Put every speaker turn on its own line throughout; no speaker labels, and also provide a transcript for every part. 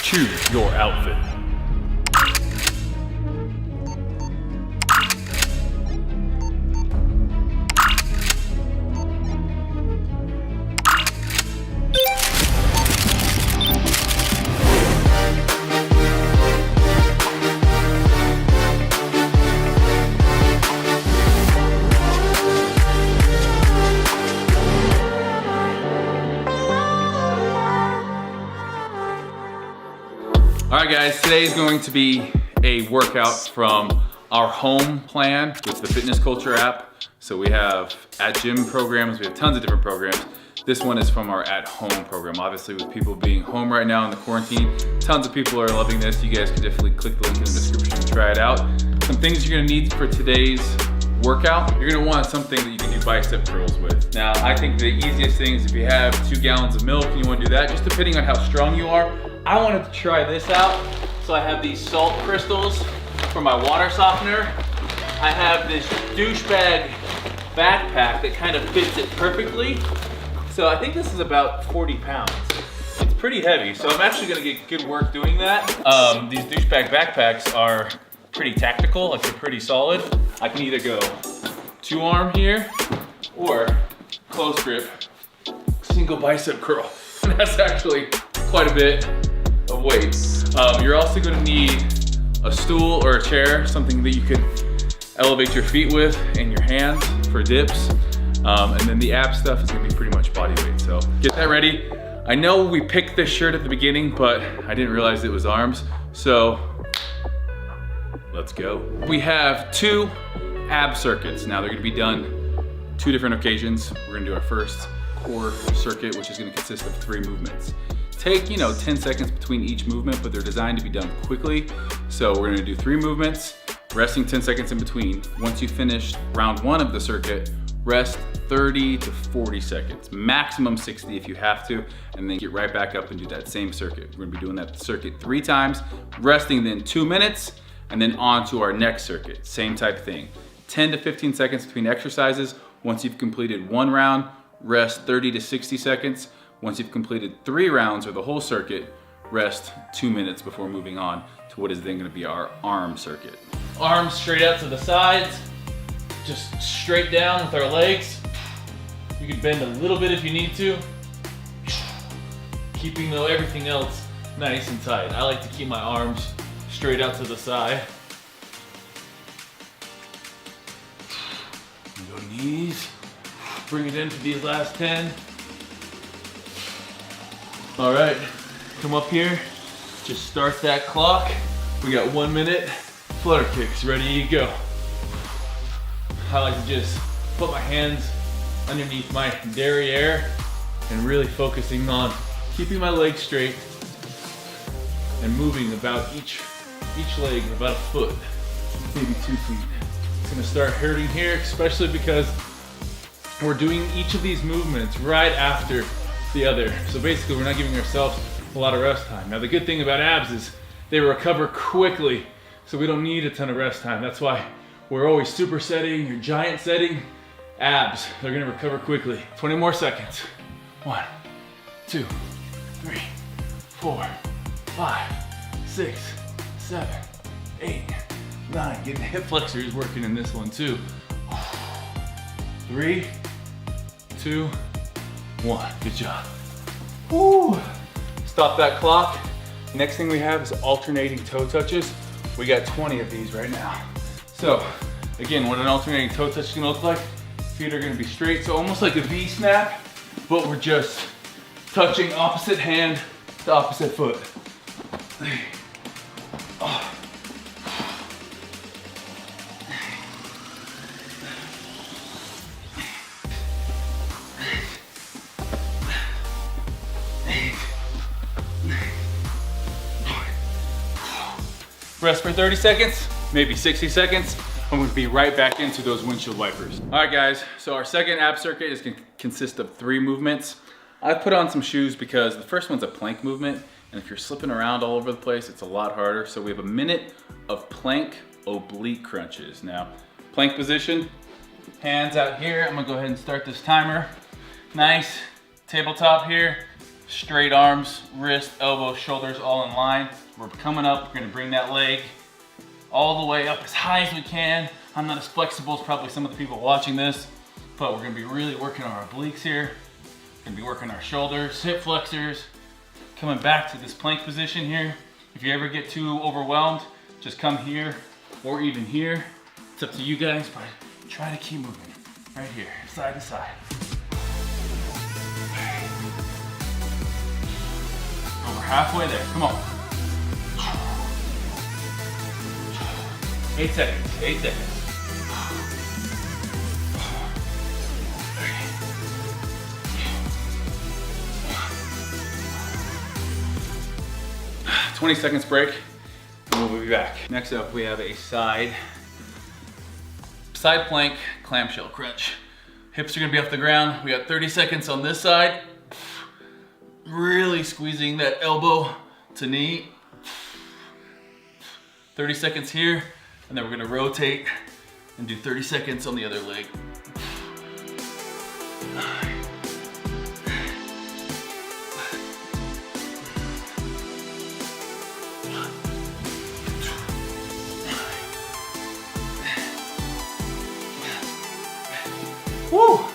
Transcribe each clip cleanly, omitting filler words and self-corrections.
Choose your outfit. All right guys, today is going to be a workout from our home plan with the Fitness Culture app. So we have at gym programs, we have tons of different programs. This one is from our at home program. Obviously with people being home right now in the quarantine, tons of people are loving this. You guys can definitely click the link in the description and try it out. Some things you're gonna need for today's workout, you're gonna want something that you can do bicep curls with. Now, I think the easiest thing is if you have 2 gallons of milk and you wanna do that, just depending on how strong you are. I wanted to try this out. So I have these salt crystals for my water softener. I have this douchebag backpack that kind of fits it perfectly. So I think this is about 40 pounds. It's pretty heavy, so I'm actually gonna get good work doing that. These douchebag backpacks are pretty tactical, like they're pretty solid. I can either go 2-arm here or close grip, single bicep curl. And that's actually quite a bit of weight. You're also gonna need a stool or a chair, something that you could elevate your feet with and your hands for dips. And then the ab stuff is gonna be pretty much body weight. So get that ready. I know we picked this shirt at the beginning, but I didn't realize it was arms. So let's go. We have 2 ab circuits. Now they're gonna be done 2 different occasions. We're gonna do our first core circuit, which is gonna consist of 3 movements. Take, 10 seconds between each movement, but they're designed to be done quickly. So we're gonna do 3 movements, resting 10 seconds in between. Once you finish round 1 of the circuit, rest 30 to 40 seconds, maximum 60 if you have to, and then get right back up and do that same circuit. We're gonna be doing that circuit 3 times, resting then 2 minutes, and then on to our next circuit. Same type of thing. 10 to 15 seconds between exercises. Once you've completed 1 round, rest 30 to 60 seconds. Once you've completed 3 rounds or the whole circuit, rest 2 minutes before moving on to what is then gonna be our arm circuit. Arms straight out to the sides, just straight down with our legs. You can bend a little bit if you need to, keeping though everything else nice and tight. I like to keep my arms straight out to the side. Go knees, bring it in for these last 10. All right, come up here, just start that clock. We got 1 minute, flutter kicks, ready to go. I like to just put my hands underneath my derriere and really focusing on keeping my legs straight and moving about each leg about a foot, maybe 2 feet. It's gonna start hurting here, especially because we're doing each of these movements right after the other. So basically we're not giving ourselves a lot of rest time. Now the good thing about abs is they recover quickly, so we don't need a ton of rest time. That's why we're always supersetting or giant setting. Abs, they're gonna recover quickly. 20 more seconds. 1, 2, 3, 4, 5, 6, 7, 8, 9. Getting the hip flexors working in this one too. 3, 2, 1. Good job. Woo. Stop that clock. Next thing we have is alternating toe touches. We got 20 of these right now. So again, what an alternating toe touch is gonna look like. Feet are gonna be straight, so almost like a V snap, but we're just touching opposite hand to opposite foot. Rest for 30 seconds, maybe 60 seconds. I'm gonna be right back into those windshield wipers. All right guys, so our second ab circuit is gonna consist of 3 movements. I put on some shoes because the first one's a plank movement, and if you're slipping around all over the place, it's a lot harder. So we have a minute of plank oblique crunches. Now, plank position, hands out here. I'm gonna go ahead and start this timer. Nice tabletop here, Straight arms, wrist, elbows, shoulders all in line. We're coming up, we're gonna bring that leg all the way up as high as we can. I'm not as flexible as probably some of the people watching this, but we're gonna be really working on our obliques here. Gonna be working our shoulders, hip flexors, coming back to this plank position here. If you ever get too overwhelmed, just come here or even here. It's up to you guys, but try to keep moving. Right here, side to side. Over halfway there, come on. 8 seconds, 8 seconds. 20 seconds break, and we'll be back. Next up, we have a side plank clamshell crunch. Hips are gonna be off the ground. We got 30 seconds on this side. Really squeezing that elbow to knee. 30 seconds here, and then we're gonna rotate and do 30 seconds on the other leg. Woo! All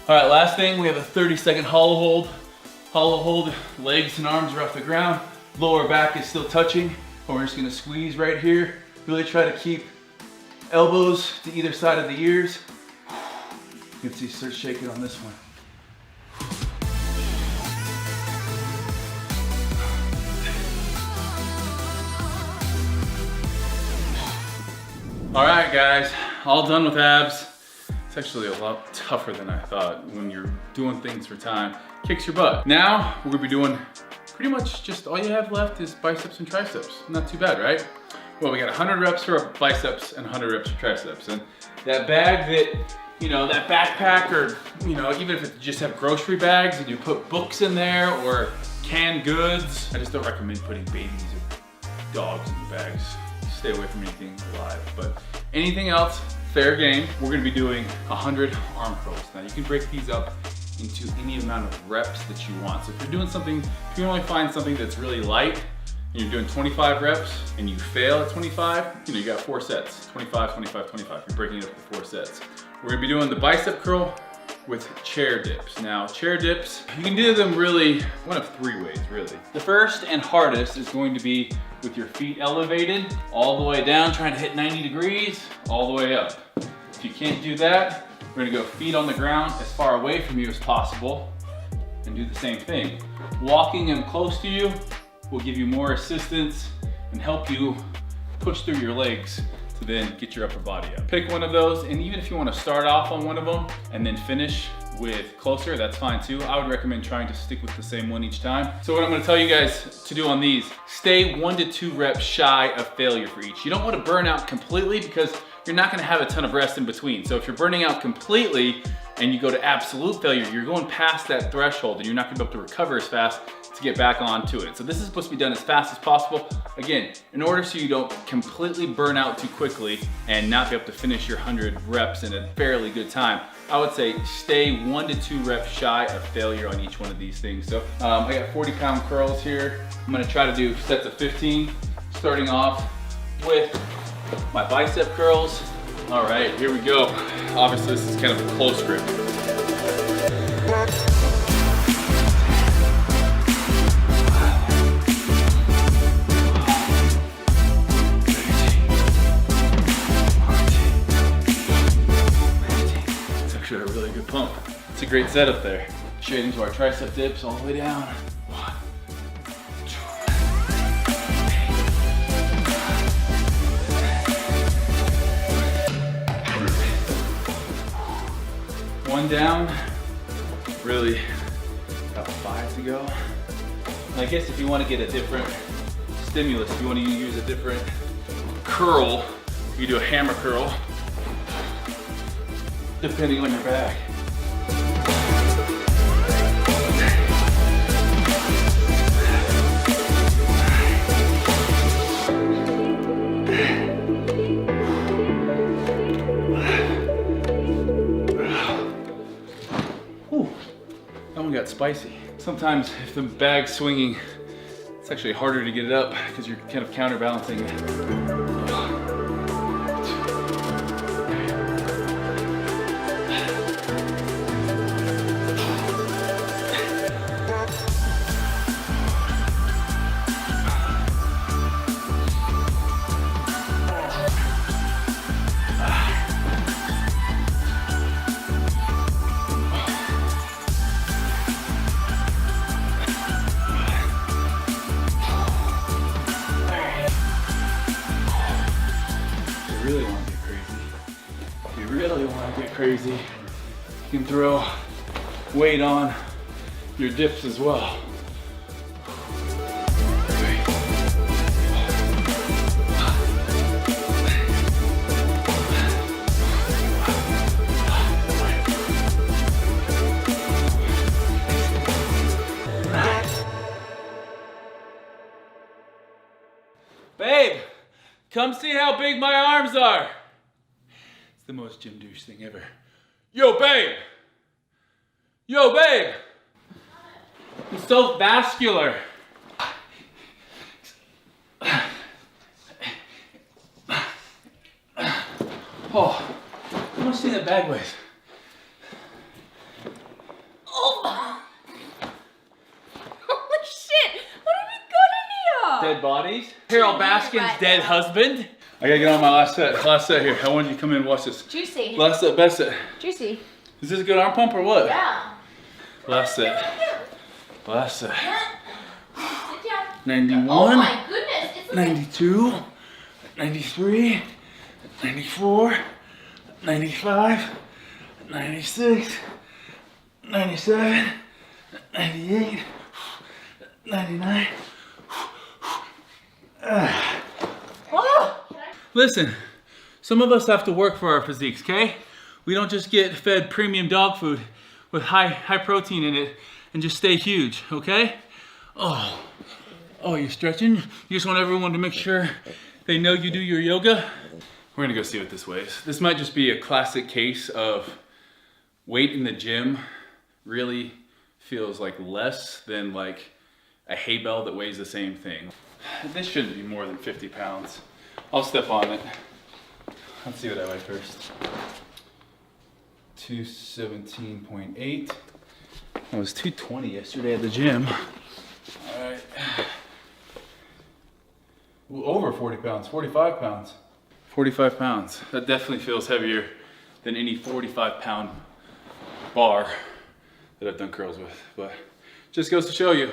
right, last thing, we have a 30-second hollow hold. Hollow hold, legs and arms are off the ground. Lower back is still touching. And we're just gonna squeeze right here. Really try to keep elbows to either side of the ears. You can see start shaking on this one. All right, guys, all done with abs. It's actually a lot tougher than I thought when you're doing things for time. Kicks your butt. Now, we're gonna be doing pretty much just all you have left is biceps and triceps. Not too bad, right? Well, we got 100 reps for our biceps and 100 reps for triceps. And that bag that, you know, that backpack or, you know, even if it just have grocery bags and you put books in there or canned goods, I just don't recommend putting babies or dogs in the bags. Stay away from anything alive. But anything else, fair game. We're gonna be doing 100 arm curls. Now you can break these up into any amount of reps that you want. So if you're doing something, if you only find something that's really light and you're doing 25 reps and you fail at 25, you know, you got 4 sets, 25, 25, 25. You're breaking it up to 4 sets. We're gonna be doing the bicep curl with chair dips. Now, chair dips, you can do them really one of 3 ways, really. The first and hardest is going to be with your feet elevated all the way down, trying to hit 90 degrees, all the way up. If you can't do that, we're gonna go feet on the ground as far away from you as possible and do the same thing. Walking them close to you will give you more assistance and help you push through your legs to then get your upper body up. Pick one of those, and even if you wanna start off on one of them and then finish with closer, that's fine too. I would recommend trying to stick with the same one each time. So what I'm gonna tell you guys to do on these, stay 1 to 2 reps shy of failure for each. You don't wanna burn out completely because you're not gonna have a ton of rest in between. So if you're burning out completely and you go to absolute failure, you're going past that threshold and you're not gonna be able to recover as fast to get back onto it. So this is supposed to be done as fast as possible. Again, in order so you don't completely burn out too quickly and not be able to finish your 100 reps in a fairly good time, I would say stay 1 to 2 reps shy of failure on each one of these things. So I got 40-pound curls here. I'm gonna try to do sets of 15, starting off with my bicep curls. All right, here we go. Obviously, this is kind of a close grip. It's actually a really good pump. It's a great setup there. Straight into our tricep dips all the way down. 1, 2. One down, really about 5 to go. And I guess if you want to get a different stimulus, if you want to use a different curl, you do a hammer curl, depending on your back. That one got spicy. sometimes if the bag's swinging, it's actually harder to get it up because you're kind of counterbalancing it. Really want to get crazy, you can throw weight on your dips as well. Babe, come see how big my arms are. The most gym douche thing ever. Yo, babe! Yo, babe! I'm so vascular. Oh, how much do you think that bag weighs?
Oh! Holy shit! What have we got in here?
Dead bodies? Carol Baskin's dead husband? I gotta get on my last set here. I wanted you to come in and watch this.
Juicy.
Last set, best set.
Juicy.
Is this a good arm pump or what?
Yeah.
Last set. Last set.
Sit down.
91.
Oh my goodness. It's like
92. 93. 94. 95. 96. 97. 98. 99. Listen, some of us have to work for our physiques, okay? We don't just get fed premium dog food with high protein in it and just stay huge, okay? Oh, you're stretching? You just want everyone to make sure they know you do your yoga? We're gonna go see what this weighs. This might just be a classic case of weight in the gym really feels like less than like a hay bale that weighs the same thing. This shouldn't be more than 50 pounds. I'll step on it. Let's see what I weigh first. 217.8. I was 220 yesterday at the gym. All right. Ooh, over 40 pounds, 45 pounds. 45 pounds. That definitely feels heavier than any 45-pound bar that I've done curls with. But just goes to show you,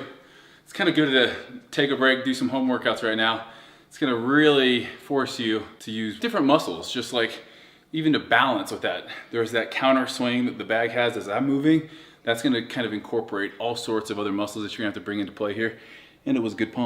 it's kind of good to take a break, do some home workouts right now. It's gonna really force you to use different muscles, just like even to balance with that. There's that counter swing that the bag has as I'm moving. That's gonna kind of incorporate all sorts of other muscles that you're gonna have to bring into play here. And it was good pump.